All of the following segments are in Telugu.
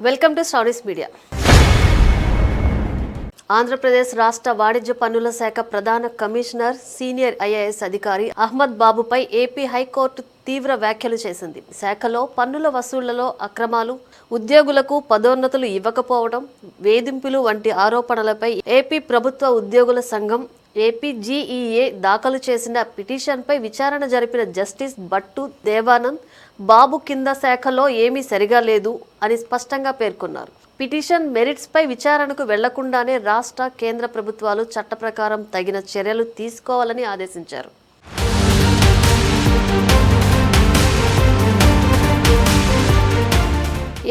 Welcome to stories media. Andhra Pradesh రాష్ట్ర వాణిజ్య పన్నుల శాఖ ప్రధాన కమిషనర్ సీనియర్ ఐఏఎస్ అధికారి అహ్మద్ బాబుపై ఏపీ హైకోర్టు తీవ్ర వ్యాఖ్యలు చేసింది. శాఖలో పన్నుల వసూళ్లలో అక్రమాలు, ఉద్యోగులకు పదోన్నతులు ఇవ్వకపోవడం, వేధింపులు వంటి ఆరోపణలపై ఏపీ ప్రభుత్వ ఉద్యోగుల సంఘం ఏపీజీఈఏ దాఖలు చేసిన పిటిషన్పై విచారణ జరిపిన జస్టిస్ భట్టు దేవానంద్ బాబు కింద శాఖలో ఏమీ సరిగా లేదు అని స్పష్టంగా పేర్కొన్నారు. పిటిషన్ మెరిట్స్ పై విచారణకు వెళ్లకుండానే రాష్ట్ర, కేంద్ర ప్రభుత్వాలు చట్ట ప్రకారం తగిన చర్యలు తీసుకోవాలని ఆదేశించారు.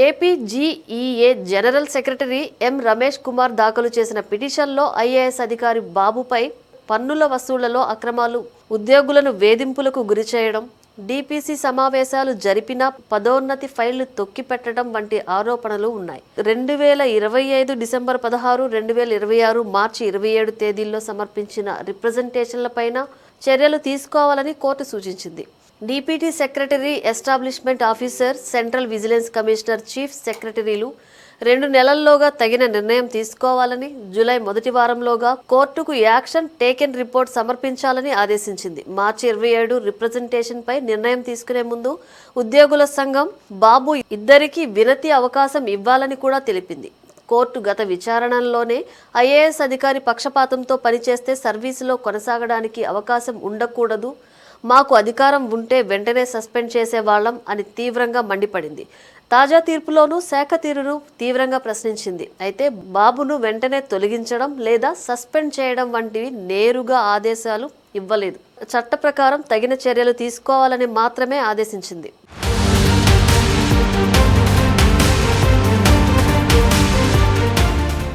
APGEA general secretary M Ramesh Kumar దాఖలు చేసిన పిటిషన్లో ఐఏఎస్ అధికారి బాబుపై పన్నుల వసూళ్లలో అక్రమాలు, ఉద్యోగులను వేధింపులకు గురిచేయడం, డిపిసి సమావేశాలు జరిపిన పదోన్నతి ఫైళ్లు తొక్కిపెట్టడం వంటి ఆరోపణలు ఉన్నాయి. 2025 డిసెంబర్ 16, 2026 మార్చి 27 తేదీల్లో సమర్పించిన రిప్రజెంటేషన్లపైన చర్యలు తీసుకోవాలని కోర్టు సూచించింది. Deputy secretary, establishment officer, central vigilance commissioner, chief సెక్రటరీలు 2 నెలల్లోగా తగిన నిర్ణయం తీసుకోవాలని, జూలై మొదటి వారంలోగా కోర్టుకు యాక్షన్ టేకెన్ రిపోర్ట్ సమర్పించాలని ఆదేశించింది. మార్చి 27 రిప్రజెంటేషన్ పై నిర్ణయం తీసుకునే ముందు ఉద్యోగుల సంఘం బాబు ఇద్దరికీ వినతి అవకాశం ఇవ్వాలని కూడా తెలిపింది. కోర్టు గత విచారణలోనే ఐఏఎస్ అధికారి పక్షపాతంతో పనిచేస్తే సర్వీసులో కొనసాగడానికి అవకాశం ఉండకూడదు, మాకు అధికారం ఉంటే వెంటనే సస్పెండ్ చేసేవాళ్లం అని తీవ్రంగా మండిపడింది. తాజా తీర్పులోనూ శాఖ తీరును తీవ్రంగా ప్రశ్నించింది. అయితే బాబును వెంటనే తొలగించడం లేదా సస్పెండ్ చేయడం వంటివి నేరుగా ఆదేశాలు ఇవ్వలేదు. చట్ట ప్రకారం తగిన చర్యలు తీసుకోవాలని మాత్రమే ఆదేశించింది.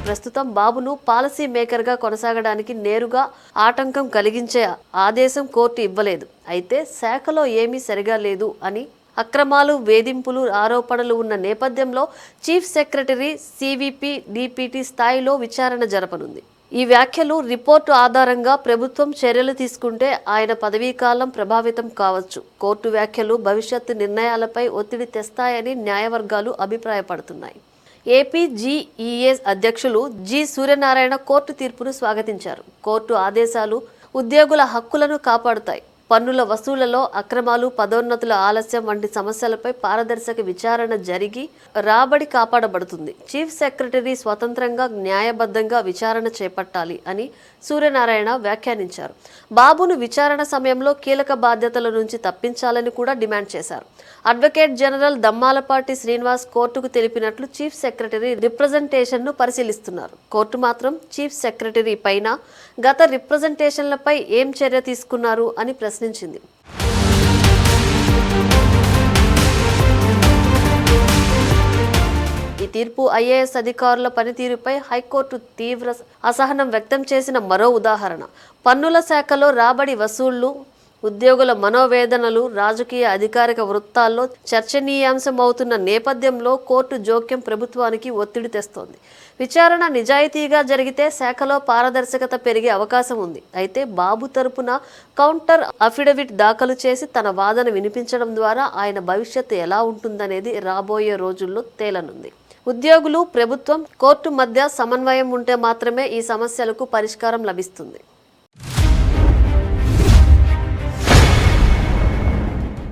ప్రస్తుతం బాబును పాలసీ మేకర్గా కొనసాగడానికి నేరుగా ఆటంకం కలిగించే ఆదేశం కోర్టు ఇవ్వలేదు. అయితే శాఖలో ఏమీ సరిగా లేదు అని, అక్రమాలు, వేధింపులు ఆరోపణలు ఉన్న నేపథ్యంలో చీఫ్ సెక్రటరీ, సివిపి, డిపిటి స్థాయిలో విచారణ జరపనుంది. ఈ వ్యాఖ్యలు, రిపోర్టు ఆధారంగా ప్రభుత్వం చర్యలు తీసుకుంటే ఆయన పదవీకాలం ప్రభావితం కావచ్చు. కోర్టు వ్యాఖ్యలు భవిష్యత్తు నిర్ణయాలపై ఒత్తిడి తెస్తాయని న్యాయవర్గాలు అభిప్రాయపడుతున్నాయి. ఏపీజీఈఏ అధ్యక్షులు జి సూర్యనారాయణ కోర్టు తీర్పును స్వాగతించారు. కోర్టు ఆదేశాలు ఉద్యోగుల హక్కులను కాపాడుతాయి. పన్నుల వసూళ్లలో అక్రమాలు, పదోన్నతుల ఆలస్యం వంటి సమస్యలపై పారదర్శక విచారణ జరిగి రాబడి కాపాడబడుతుంది. చీఫ్ సెక్రటరీ స్వతంత్రంగా, న్యాయబద్ధంగా విచారణ చేపట్టాలి అని సూర్యనారాయణ వ్యాఖ్యానించారు. బాబును విచారణ సమయంలో కీలక బాధ్యతల నుంచి తప్పించాలని కూడా డిమాండ్ చేశారు. అడ్వకేట్ జనరల్ దమ్మాలపాటి శ్రీనివాస్ కోర్టుకు తెలిపినట్లు చీఫ్ సెక్రటరీ రిప్రజెంటేషన్ను పరిశీలిస్తున్నారు. కోర్టు మాత్రం చీఫ్ సెక్రటరీ పైన గత రిప్రజెంటేషన్లపై ఏం చర్య తీసుకున్నారు అని ప్రశ్నించింది. ఈ తీర్పు ఐఏఎస్ అధికారుల పనితీరుపై హైకోర్టు తీవ్ర అసహనం వ్యక్తం చేసిన మరో ఉదాహరణ. పన్నుల శాఖలో రాబడి వసూళ్లు, ఉద్యోగుల మనోవేదనలు రాజకీయ అధికారిక వృత్తాల్లో చర్చనీయాంశమవుతున్న నేపథ్యంలో కోర్టు జోక్యం ప్రభుత్వానికి ఒత్తిడి తెస్తోంది. విచారణ నిజాయితీగా జరిగితే శాఖలో పారదర్శకత పెరిగే అవకాశం ఉంది. అయితే బాబు తరపున కౌంటర్ అఫిడవిట్ దాఖలు చేసి తన వాదన వినిపించడం ద్వారా ఆయన భవిష్యత్తు ఎలా ఉంటుందనేది రాబోయే రోజుల్లో తేలనుంది. ఉద్యోగులు, ప్రభుత్వం, కోర్టు మధ్య సమన్వయం ఉంటే మాత్రమే ఈ సమస్యలకు పరిష్కారం లభిస్తుంది.